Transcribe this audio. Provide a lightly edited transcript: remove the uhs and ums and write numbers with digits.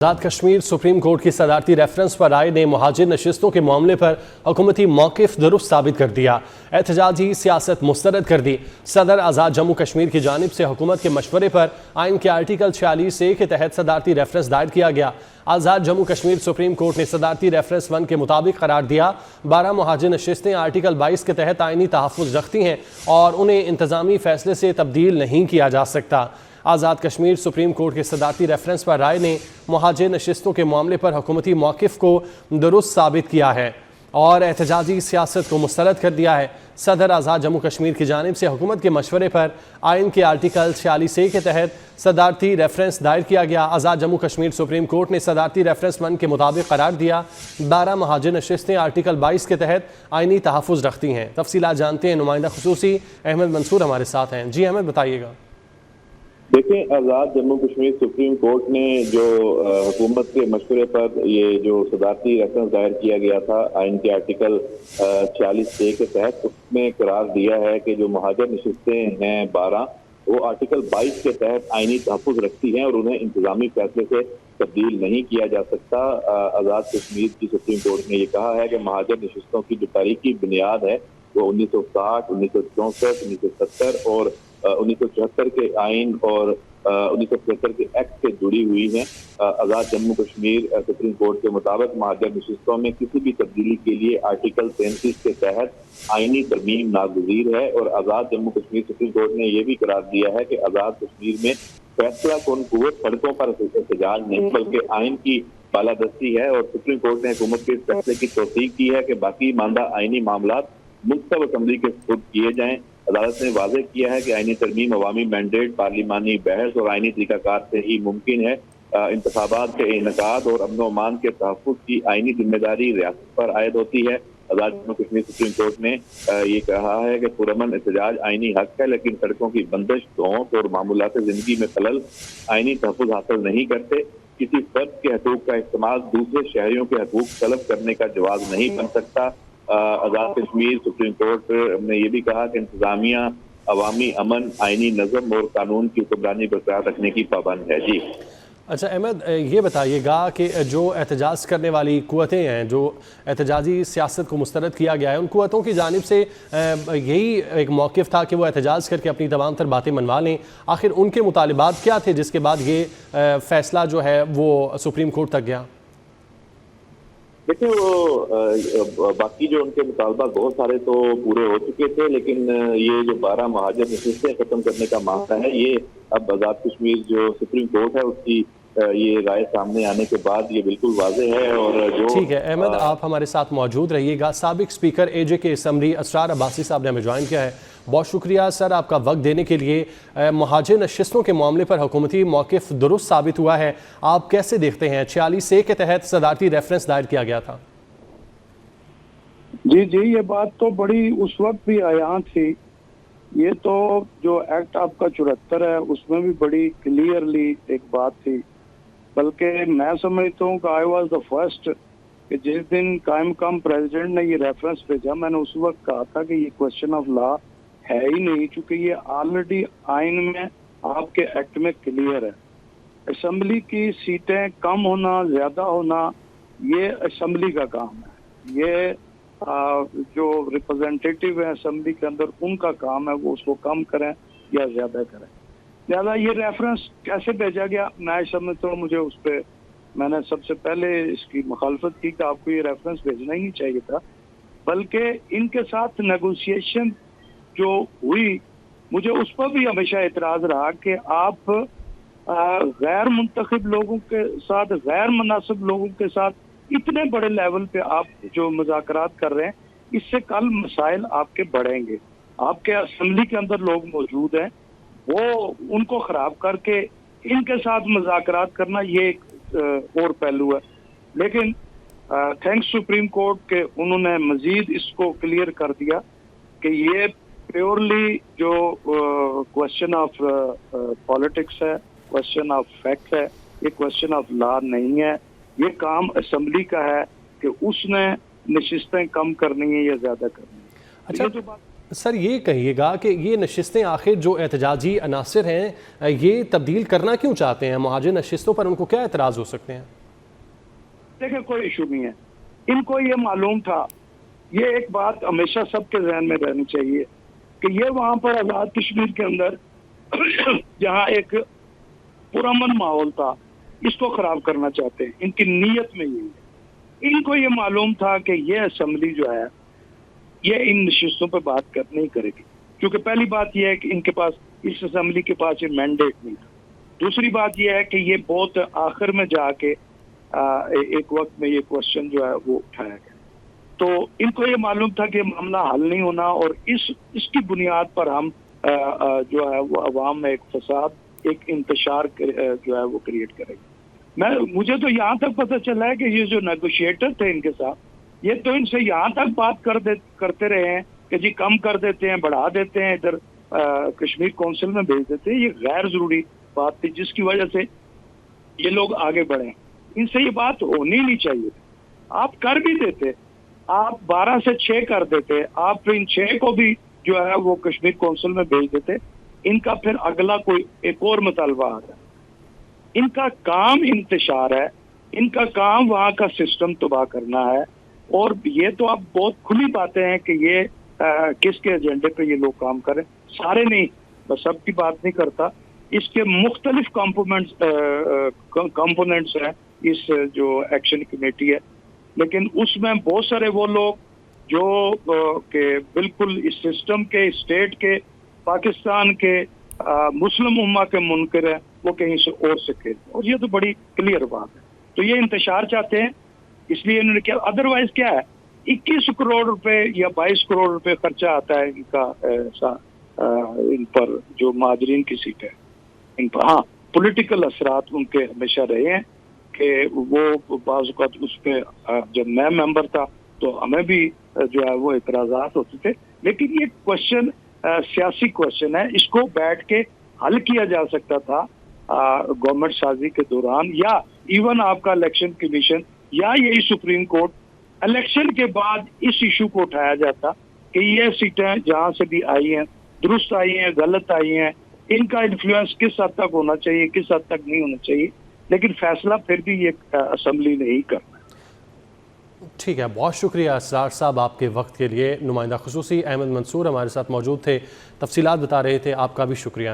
Azad Kashmir supreme court की सदारती reference पर राय ने मुहाजिर नशिस्तों के मामले पर हुकूमती मौक़िफ़ दुरुस्त साबित कर दिया। एहतजाजी सियासत मुस्तरद कर दी। सदर आज़ाद जम्मू कश्मीर की जानिब से हुकूमत के मशवरे पर आइन के आर्टिकल 46A के तहत सदारती रेफरेंस दायर किया गया। आज़ाद जम्मू कश्मीर सुप्रीम कोर्ट ने सदारती रेफरेंस 1 के मुताबिक करार दिया। 12 मुहाजिर नशिस्तें आर्टिकल 22 के तहत आइनी तहफ़्फ़ुज़ रखती हैं और उन्हें इंतज़ामी फ़ैसले से तब्दील नहीं किया जा सकता। आज़ाद कश्मीर सुप्रीम कोर्ट के सदारती रेफरेंस पर राय ने मुहाजिर नशिस्तों के मामले पर हुकूमती मौक़िफ़ को दुरुस्त साबित किया है और एहतजाजी सियासत को मुस्तरद कर दिया है। सदर आज़ाद जम्मू कश्मीर की जानिब से हुकूमत के मशवरे पर आइन के आर्टिकल 46A के तहत सदारती रेफरेंस दायर किया गया। आज़ाद जम्मू कश्मीर सुप्रीम कोर्ट ने सदारती रेफरेंस 1 के मुताबिक करार दिया। 12 मुहाजिर नशिस्तें आर्टिकल 22 के तहत आइनी तहफ़्फ़ुज़ रखती हैं। तफसीलात जानते हैं, नुमाइंदा खुसूसी अहमद मंसूर हमारे साथ हैं। जी अहमद, बताइएगा। देखें, आज़ाद जम्मू कश्मीर सुप्रीम कोर्ट ने जो हुकूमत के मशवरे पर ये जो सदारती रेफरेंस दायर किया गया था आइन के आर्टिकल 46A के तहत, उसमें करार दिया है कि जो मुहाजिर नशिस्तें हैं 12, वो आर्टिकल 22 के तहत आइनी तहफ़्फ़ुज़ रखती हैं और उन्हें इंतज़ामी फैसले से तब्दील नहीं किया जा सकता। आज़ाद कश्मीर की सुप्रीम कोर्ट ने ये कहा है कि मुहाजिर नशिस्तों की जो तारीखी बुनियाद है वो 1960, 1964, 1970 और 1974 के आइन और 1975 के एक्ट से जुड़ी हुई हैं। आज़ाद जम्मू कश्मीर सुप्रीम कोर्ट के मुताबिक मुहाजिर नशिस्तों में किसी भी तब्दीली के लिए आर्टिकल 33 के तहत आइनी तरमीम नागुज़ीर है। और आज़ाद जम्मू कश्मीर सुप्रीम कोर्ट ने यह भी करार दिया है कि आज़ाद कश्मीर में फैसला कौन कुव्वत सड़कों पर एहतजाज नहीं बल्कि आइन की बालादस्ती है। और सुप्रीम कोर्ट ने हुकूमत के इस फैसले की तौसीक की है कि बाकी मानदा आइनी मामला मुंतखब असम्बली के सुपुर्द किए जाएं। अदालत ने वाज़ेह किया है कि आइनी तरमीम अवामी मैंडेट, पार्लिमानी बहस और आइनी तरीक़ाकार से ही मुमकिन है। इंतखाबात के इनेकाद और अमन अमान के तहफ़्फ़ुज़ की आइनी जिम्मेदारी रियासत पर आयद होती है। आज़ाद जम्मू कश्मीर सुप्रीम कोर्ट ने ये कहा है कि पुरअमन एहतजाज आइनी हक है, लेकिन सड़कों की बंदिश, धौंस और मामूलात ज़िंदगी में खलल आइनी तहफ़्फ़ुज़ हासिल नहीं करते। किसी फर्द के हकूक़ का इस्तेमाल दूसरे शहरियों के हकूक़ तलब करने का जवाब नहीं बन सकता। आज़ाद कश्मीर सुप्रीम कोर्ट ने यह भी कहा कि इंतजामिया अवामी अमन, आइनी नज़म और कानून की हुक्मरानी बरकरार रखने की पाबंद है। जी अच्छा अहमद, ये बताइएगा कि जो एहतजाज करने वाली कुव्वतें हैं, जो एहतजाजी सियासत को मुस्तरद किया गया है, उन कुव्वतों की जानिब से यही एक मौक़िफ़ था कि वो एहतजाज करके अपनी तमाम तर बातें मनवा लें। आखिर उनके मुतालिबात क्या थे जिसके बाद ये फ़ैसला जो है वो सुप्रीम कोर्ट तक गया? देखिए, वो बाकी जो उनके मुतालबात बहुत सारे तो पूरे हो चुके थे, लेकिन ये जो 12 मुहाजिर नशिस्तें खत्म करने का मामला है, ये अब आज़ाद कश्मीर जो सुप्रीम कोर्ट है उसकी ये राय सामने आने के बाद ये बिल्कुल वाज़ेह है। और जो ठीक है अहमद, आप हमारे साथ मौजूद रहिएगा। साबिक स्पीकर AJ के असम्बली असरार अब्बासी साहब ने हमें ज्वाइन किया है। बहुत शुक्रिया सर आपका वक्त देने के लिए। मुहाजिर नशिस्तों के मामले पर हुकूमती मौक़िफ़ दुरुस्त साबित हुआ है, आप कैसे देखते हैं? 46A के तहत सदारती रेफरेंस दायर किया गया था। जी, ये बात तो बड़ी उस वक्त भी आयां थी। ये तो जो एक्ट आपका 74 है उसमें भी बड़ी क्लियरली एक बात थी। बल्कि मैं समझता हूँ कि आई वॉज द फर्स्ट कि जिस दिन कायम मकाम प्रेसिडेंट ने ये रेफरेंस भेजा, मैंने उस वक्त कहा था कि ये क्वेश्चन ऑफ लॉ है ही नहीं, क्योंकि ये ऑलरेडी आइन में आपके एक्ट में क्लियर है। असम्बली की सीटें कम होना ज्यादा होना ये असम्बली का काम है। ये जो रिप्रेजेंटेटिव है असम्बली के अंदर, उनका काम है वो उसको कम करें या ज्यादा करें। ज्यादा ये रेफरेंस कैसे भेजा गया, मैं समझता हूँ, मुझे उस पर मैंने सबसे पहले इसकी मुखालफत की कि आपको ये रेफरेंस भेजना ही नहीं चाहिए था। बल्कि इनके साथ नेगोशिएशन जो हुई, मुझे उस पर भी हमेशा एतराज रहा कि आप गैर मुंतखब लोगों के साथ, गैर मुनासिब लोगों के साथ इतने बड़े लेवल पे आप जो मुज़ाकरात कर रहे हैं, इससे कल मसाइल आपके बढ़ेंगे। आपके असम्बली के अंदर लोग मौजूद हैं, वो उनको ख़राब करके इनके साथ मुज़ाकरात करना ये एक और पहलू है। लेकिन थैंक्स सुप्रीम कोर्ट के उन्होंने मज़ीद इसको क्लियर कर दिया कि ये प्योरली जो क्वेश्चन ऑफ पॉलिटिक्स है, क्वेश्चन ऑफ फैक्ट है, ये क्वेश्चन ऑफ लॉ नहीं है। ये काम असम्बली का है कि उसने नशिस्तें कम करनी है या ज्यादा करनी है। अच्छा, ये जो बात सर ये कहिएगा कि ये नशिस्तें आखिर जो एहतजाजी अनासर हैं ये तब्दील करना क्यों चाहते हैं? मुहाजिर नशिस्तों पर उनको क्या एतराज़ हो सकते हैं? देखिए कोई इशू नहीं है, इनको ये मालूम था, ये एक बात हमेशा सबके जहन में रहनी चाहिए कि ये वहां पर आज़ाद कश्मीर के अंदर जहां एक पुरअमन माहौल था, इसको खराब करना चाहते हैं। इनकी नीयत में यही है। इनको ये मालूम था कि ये असेंबली जो है ये इन नशिस्तों पर बात नहीं करेगी, क्योंकि पहली बात यह है कि इनके पास, इस असेंबली के पास ये मैंडेट नहीं था। दूसरी बात यह है कि ये बहुत आखिर में जाके एक वक्त में ये क्वेश्चन जो है वो उठाया गया, तो इनको ये मालूम था कि ये मामला हल नहीं होना और इसकी बुनियाद पर हम जो है वो अवाम में एक फसाद, एक इंतशार जो है वो क्रिएट करेंगे। मुझे तो यहाँ तक पता चला है कि ये जो नेगोशिएटर थे इनके साथ, ये तो इनसे यहाँ तक बात करते रहे हैं कि जी कम कर देते हैं, बढ़ा देते हैं, इधर कश्मीर काउंसिल में भेज देते हैं। ये गैर जरूरी बात थी जिसकी वजह से ये लोग आगे बढ़े। इनसे ये बात होनी नहीं चाहिए। आप कर भी देते, आप 12 से 6 कर देते, आप इन 6 को भी जो है वो कश्मीर काउंसिल में भेज देते। इनका फिर अगला कोई एक और मुतालबा आता है। इनका काम इंतशार है, इनका काम वहाँ का सिस्टम तबाह करना है। और ये तो आप बहुत खुली बातें हैं कि ये किसके एजेंडे पे ये लोग काम करें, सारे नहीं, बस सबकी बात नहीं करता। इसके मुख्तलिफ कंपोनेंट्स हैं इस जो एक्शन कमेटी है, लेकिन उसमें बहुत सारे वो लोग जो के बिल्कुल इस सिस्टम के, स्टेट के, पाकिस्तान के, मुस्लिम उम्मा के मुनकर हैं, वो कहीं से और से खेल, और ये तो बड़ी क्लियर बात है। तो ये इंतशार चाहते हैं, इसलिए इन्होंने क्या, अदरवाइज क्या है, 21 करोड़ रुपए या 22 करोड़ रुपए खर्चा आता है इनका इन पर जो महाजरीन की सीट है इन पर। हाँ, पॉलिटिकल असरात उनके हमेशा रहे हैं कि वो बाज़ औक़ात उस पर, जब मैं मेंबर था तो हमें भी जो है वो एतराज़ात होते थे, लेकिन ये क्वेश्चन सियासी क्वेश्चन है, इसको बैठ के हल किया जा सकता था गवर्नमेंट साजी के दौरान, या इवन आपका इलेक्शन कमीशन या यही सुप्रीम कोर्ट इलेक्शन के बाद इस इशू को उठाया जाता कि ये सीटें जहां से भी आई हैं, दुरुस्त आई हैं, गलत आई हैं, इनका इन्फ्लुएंस किस हद तक होना चाहिए, किस हद तक नहीं होना चाहिए, लेकिन फैसला फिर भी ये असेंबली ने ही करना है। ठीक है, बहुत शुक्रिया असरार साहब आपके वक्त के लिए। नुमाइंदा खुसूसी अहमद मंसूर हमारे साथ मौजूद थे, तफसीलात बता रहे थे। आपका भी शुक्रिया।